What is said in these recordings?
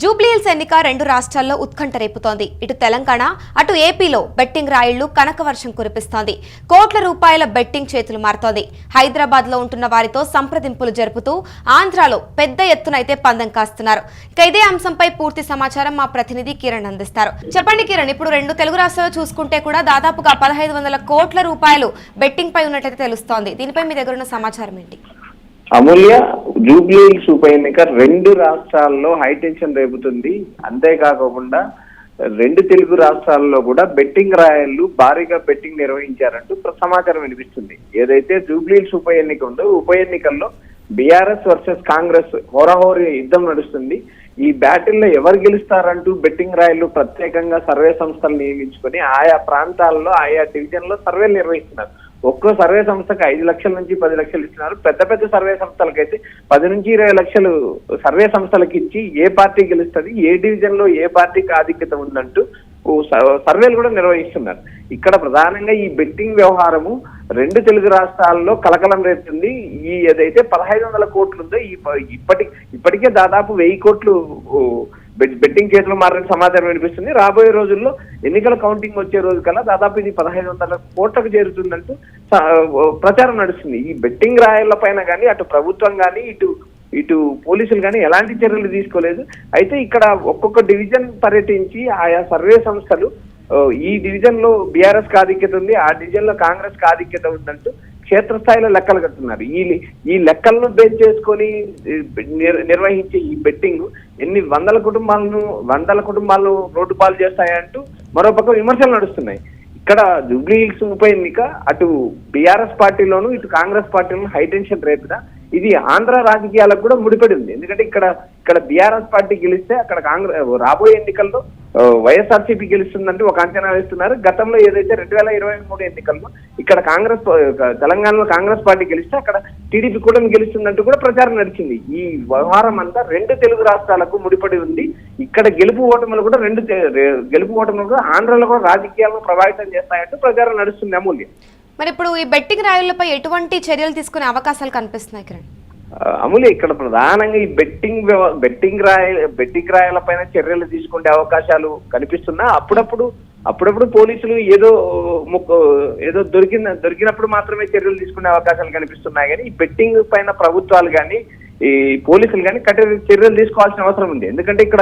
జూబ్లీహిల్స్ ఎన్నిక రెండు రాష్ట్రాల్లో ఉత్కంఠ రేపుతోంది. ఇటు తెలంగాణ అటు ఏపీలో బెట్టింగ్ రాయిళ్లు కనకవర్షం కురిపిస్తోంది. కోట్ల రూపాయల బెట్టింగ్ చేతులు మారుతోంది. హైదరాబాద్ లో ఉంటున్న వారితో సంప్రదింపులు జరుపుతూ ఆంధ్రాలో పెద్ద ఎత్తునైతే పందెం కాస్తున్నారు. ఇక ఇదే అంశంపై పూర్తి సమాచారం మా ప్రతినిధి కిరణ్ అందిస్తారు. చెప్పండి కిరణ్, ఇప్పుడు రెండు తెలుగు రాష్ట్రాలు చూసుకుంటే కూడా దాదాపుగా 1500 కోట్ల రూపాయలు బెట్టింగ్ పై ఉన్నట్లయితే తెలుస్తోంది. దీనిపై మీ దగ్గర ఉన్న సమాచారం ఏంటి? అమూల్య, జూబ్లీహిల్స్ ఉప ఎన్నిక రెండు రాష్ట్రాల్లో హైటెన్షన్ రేపుతుంది. అంతేకాకుండా రెండు తెలుగు రాష్ట్రాల్లో కూడా బెట్టింగ్ రాయళ్లు భారీగా బెట్టింగ్ నిర్వహించారంటూ సమాచారం వినిపిస్తుంది. ఏదైతే జూబ్లీహిల్స్ ఉప ఎన్నిక ఉందో ఉప ఎన్నికల్లో బీఆర్ఎస్ వర్సెస్ కాంగ్రెస్ హోరాహోరీ యుద్ధం నడుస్తుంది. ఈ బ్యాటిల్లో ఎవరు గెలుస్తారంటూ బెట్టింగ్ రాయళ్లు ప్రత్యేకంగా సర్వే సంస్థలు నియమించుకొని ఆయా ప్రాంతాల్లో ఆయా డివిజన్ లో సర్వేలు నిర్వహిస్తున్నారు. ఒక్కో సర్వే సంస్థకు 5 లక్షల నుంచి 10 లక్షలు ఇస్తున్నారు. పెద్ద పెద్ద సర్వే సంస్థలకైతే 10 నుంచి 20 లక్షలు సర్వే సంస్థలకు ఇచ్చి ఏ పార్టీ గెలుస్తుంది, ఏ డివిజన్ లో ఏ పార్టీకి ఆధిక్యత ఉందంటూ సర్వేలు కూడా నిర్వహిస్తున్నారు. ఇక్కడ ప్రధానంగా ఈ బెట్టింగ్ వ్యవహారము రెండు తెలుగు రాష్ట్రాల్లో కలకలం రేపుతుంది. ఈ ఏదైతే 1500 కోట్లు ఉందో ఇప్పటికే దాదాపు 1000 కోట్లు బెట్టింగ్ చేతులు మారని సమాచారం వినిపిస్తుంది. రాబోయే రోజుల్లో ఎన్నికల కౌంటింగ్ వచ్చే రోజు కల్లా దాదాపు ఇది 1500 కోట్లకు చేరుతుందంటూ ప్రచారం నడుస్తుంది. ఈ బెట్టింగ్ రాయళ్ల పైన కానీ అటు ప్రభుత్వం కానీ ఇటు పోలీసులు కానీ ఎలాంటి చర్యలు తీసుకోలేదు. అయితే ఇక్కడ ఒక్కొక్క డివిజన్ పర్యటించి ఆయా సర్వే సంస్థలు ఈ డివిజన్ లో బీఆర్ఎస్ కి ఆధిక్యత ఉంది, ఆ డివిజన్ లో కాంగ్రెస్ కి ఆధిక్యత ఉందంటూ క్షేత్రస్థాయిలో లెక్కలు కడుతున్నారు. ఈ లెక్కలను బేస్ చేసుకొని నిర్వహించే ఈ బెట్టింగ్ ఎన్ని వందల కుటుంబాలను రోడ్డు పాలు చేస్తాయంటూ మరోపక్క విమర్శలు నడుస్తున్నాయి. ఇక్కడ జూబ్లీహిల్స్ ఉప ఎన్నిక అటు బీఆర్ఎస్ పార్టీలోను ఇటు కాంగ్రెస్ పార్టీలోను హైటెన్షన్ రేపుదా ఇది ఆంధ్ర రాజకీయాలకు కూడా ముడిపడి ఉంది. ఎందుకంటే ఇక్కడ బీఆర్ఎస్ పార్టీ గెలిస్తే అక్కడ కాంగ్రెస్ రాబోయే ఎన్నికల్లో వైఎస్ఆర్సీపీ గెలుస్తుందంటే ఒక అంచనా వేస్తున్నారు. గతంలో ఏదైతే 2023 ఎన్నికల్లో ఇక్కడ తెలంగాణలో కాంగ్రెస్ పార్టీ గెలిస్తే అక్కడ టీడీపీ కూడా గెలుస్తుందంటూ కూడా ప్రచారం నడిచింది. ఈ వ్యవహారం అంతా రెండు తెలుగు రాష్ట్రాలకు ముడిపడి ఉంది. ఇక్కడ గెలుపు ఓటములు కూడా ఆంధ్రలో కూడా రాజకీయాలను ప్రభావితం చేస్తాయంటూ ప్రచారం నడుస్తుంది. అమూల్య, మరి ఇప్పుడు ఈ బెట్టింగ్ రాయలపై ఎటువంటి చర్యలు తీసుకునే అవకాశాలు కనిపిస్తున్నాయి కిరణ్? అమూల్య, ఇక్కడ ప్రధానంగా ఈ బెట్టింగ్ రాయల పైన చర్యలు తీసుకునే అవకాశాలు కనిపిస్తున్నా అప్పుడప్పుడు పోలీసులు ఏదో దొరికినప్పుడు మాత్రమే చర్యలు తీసుకునే అవకాశాలు కనిపిస్తున్నాయి. కానీ ఈ బెట్టింగ్ పైన ప్రభుత్వాలు కానీ ఈ పోలీసులు కానీ కఠిన చర్యలు తీసుకోవాల్సిన అవసరం ఉంది. ఎందుకంటే ఇక్కడ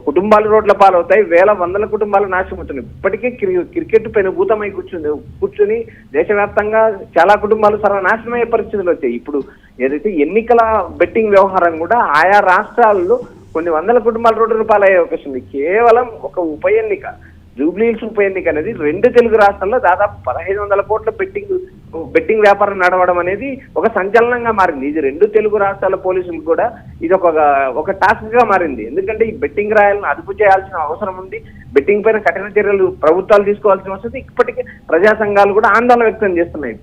కుటుంబాలు రోడ్ల పాలవుతాయి, వందల కుటుంబాలు నాశనమవుతున్నాయి. ఇప్పటికే క్రికెట్ పైన భూతమై కూర్చుని దేశవ్యాప్తంగా చాలా కుటుంబాలు సర్వనాశనమయ్యే పరిస్థితులు వచ్చాయి. ఇప్పుడు ఏదైతే ఎన్నికల బెట్టింగ్ వ్యవహారం కూడా ఆయా రాష్ట్రాల్లో కొన్ని వందల కుటుంబాల రోడ్ల పాలయ్యే అవకాశం ఉంది. కేవలం ఒక ఉప ఎన్నిక జూబ్లీహిల్స్ ఉప ఎన్నిక అనేది రెండు తెలుగు రాష్ట్రాల్లో దాదాపు 1500 కోట్ల బెట్టింగ్ వ్యాపారం నడవడం అనేది ఒక సంచలనంగా మారింది. ఇది రెండు తెలుగు రాష్ట్రాల పోలీసులు కూడా ఇది ఒక టాస్క్ గా మారింది. ఎందుకంటే ఈ బెట్టింగ్ రాయలను అదుపు చేయాల్సిన అవసరం ఉంది. బెట్టింగ్ పైన కఠిన చర్యలు ప్రభుత్వాలు తీసుకోవాల్సిన అవసరం. ఇప్పటికే ప్రజా సంఘాలు కూడా ఆందోళన వ్యక్తం చేస్తున్నాయి.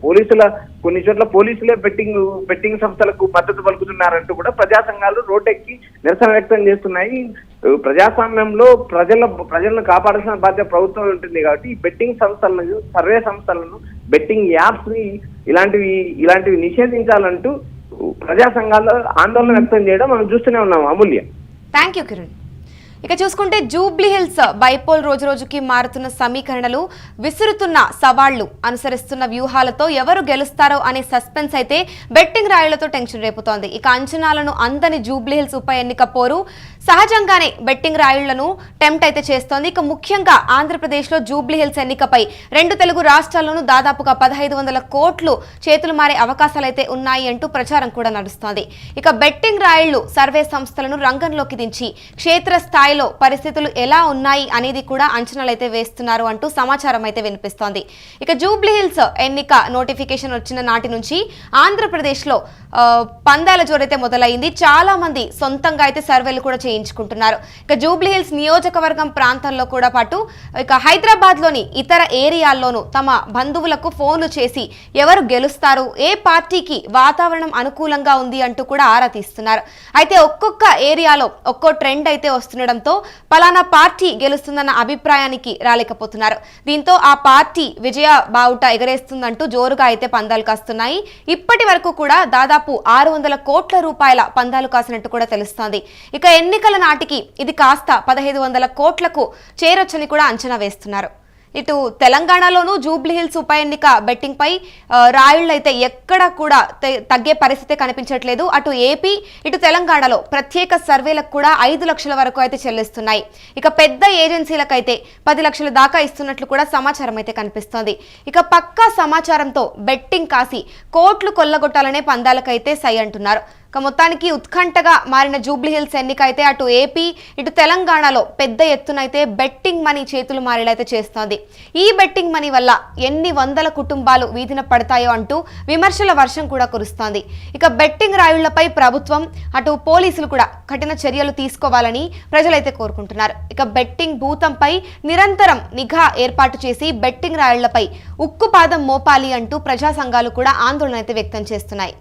కొన్ని చోట్ల పోలీసులే బెట్టింగ్ సంస్థలకు మద్దతు పలుకుతున్నారంటూ కూడా ప్రజా సంఘాలు రోడ్డెక్కి నిరసన వ్యక్తం చేస్తున్నాయి. ప్రజాస్వామ్యంలో ప్రజలను కాపాడాల్సిన బాధ్యత ప్రభుత్వం ఉంటుంది. కాబట్టి ఈ బెట్టింగ్ సంస్థలను, సర్వే సంస్థలను, బెట్టింగ్ యాప్స్ ని ఇలాంటివి నిషేధించాలంటూ ప్రజా సంఘాలు ఆందోళన వ్యక్తం చేయడం మనం చూస్తూనే ఉన్నాం. అమూల్య, థ్యాంక్ యూ కిరణ్. ఇక చూసుకుంటే జూబ్లీహిల్స్ బైపోల్ రోజు రోజుకి మారుతున్న సమీకరణలు, విసురుతున్న సవాళ్లు, అనుసరిస్తున్న వ్యూహాలతో ఎవరు గెలుస్తారో అనే సస్పెన్స్ అయితే బెట్టింగ్ రాయులతో టెన్షన్ రేపుతోంది. ఇక అంచనాలను అందని జూబ్లీహిల్స్ ఉప ఎన్నిక పోరు సహజంగానే బెట్టింగ్ రాయుళ్లను టెంప్ట్ అయితే చేస్తోంది. ఇక ముఖ్యంగా ఆంధ్రప్రదేశ్లో జూబ్లీహిల్స్ ఎన్నికపై రెండు తెలుగు రాష్ట్రాల్లోనూ దాదాపుగా 1500 కోట్లు చేతులు మారే అవకాశాలైతే ఉన్నాయి అంటూ ప్రచారం కూడా నడుస్తోంది. ఇక బెట్టింగ్ రాయుళ్లు సర్వే సంస్థలను రంగంలోకి దించి క్షేత్రస్థాయిలో పరిస్థితులు ఎలా ఉన్నాయి అనేది కూడా అంచనాలైతే వేస్తున్నారు అంటూ సమాచారం అయితే వినిపిస్తోంది. ఇక జూబ్లీహిల్స్ ఎన్నిక నోటిఫికేషన్ వచ్చిన నాటి నుంచి ఆంధ్రప్రదేశ్లో పందాల జోరైతే మొదలైంది. చాలా మంది సొంతంగా అయితే సర్వేలు కూడా చేయించుకుంటున్నారు. ఇక జూబ్లీహిల్స్ నియోజకవర్గం ప్రాంతాల్లో కూడా పాటు ఇక హైదరాబాద్ లోని ఇతర ఏరియాల్లోనూ తమ బంధువులకు ఫోన్లు చేసి ఎవరు గెలుస్తారు, ఏ పార్టీకి వాతావరణం అనుకూలంగా ఉంది అంటూ కూడా ఆరా తీస్తున్నారు. అయితే ఒక్కొక్క ఏరియాలో ఒక్కో ట్రెండ్ అయితే వస్తుండడంతో పలానా పార్టీ గెలుస్తుందన్న అభిప్రాయానికి రాలేకపోతున్నారు. దీంతో ఆ పార్టీ విజయ బావుట ఎగరేస్తుందంటూ జోరుగా అయితే పందాలు కాస్తున్నాయి. ఇప్పటి వరకు కూడా దాదాపు 600 కోట్ల రూపాయల పందాలు కాసినట్టు కూడా తెలుస్తోంది. ఇక ఎన్నికల ఎన్నికల నాటికి ఇది కాస్త 1500 కోట్లకు చేరొచ్చని కూడా అంచనా వేస్తున్నారు. ఇటు తెలంగాణలోనూ జూబ్లీహిల్స్ ఉప ఎన్నిక బెట్టింగ్ పై రాయుళ్లైతే ఎక్కడ కూడా తగ్గే పరిస్థితి కనిపించట్లేదు. అటు ఏపీ ఇటు తెలంగాణలో ప్రత్యేక సర్వేలకు కూడా 5 లక్షల వరకు అయితే చెల్లిస్తున్నాయి. ఇక పెద్ద ఏజెన్సీలకైతే 10 లక్షల దాకా ఇస్తున్నట్లు కూడా సమాచారం అయితే కనిపిస్తోంది. ఇక పక్కా సమాచారంతో బెట్టింగ్ కాసి కోట్లు కొల్లగొట్టాలనే పందాలకైతే సై అంటున్నారు. మొత్తానికి ఉత్కంఠగా మారిన జూబ్లీహిల్స్ ఎన్నిక అయితే అటు ఏపీ ఇటు తెలంగాణలో పెద్ద ఎత్తునైతే బెట్టింగ్ మనీ చేతులు మారేలైతే చేస్తోంది. ఈ బెట్టింగ్ మనీ వల్ల ఎన్ని వందల కుటుంబాలు వీధిన పడతాయో అంటూ విమర్శల వర్షం కూడా కురుస్తోంది. ఇక బెట్టింగ్ రాయుళ్లపై ప్రభుత్వం అటు పోలీసులు కూడా కఠిన చర్యలు తీసుకోవాలని ప్రజలైతే కోరుకుంటున్నారు. ఇక బెట్టింగ్ భూతంపై నిరంతరం నిఘా ఏర్పాటు చేసి బెట్టింగ్ రాయుళ్లపై ఉక్కుపాదం మోపాలి అంటూ ప్రజా సంఘాలు కూడా ఆందోళన అయితే వ్యక్తం చేస్తున్నాయి.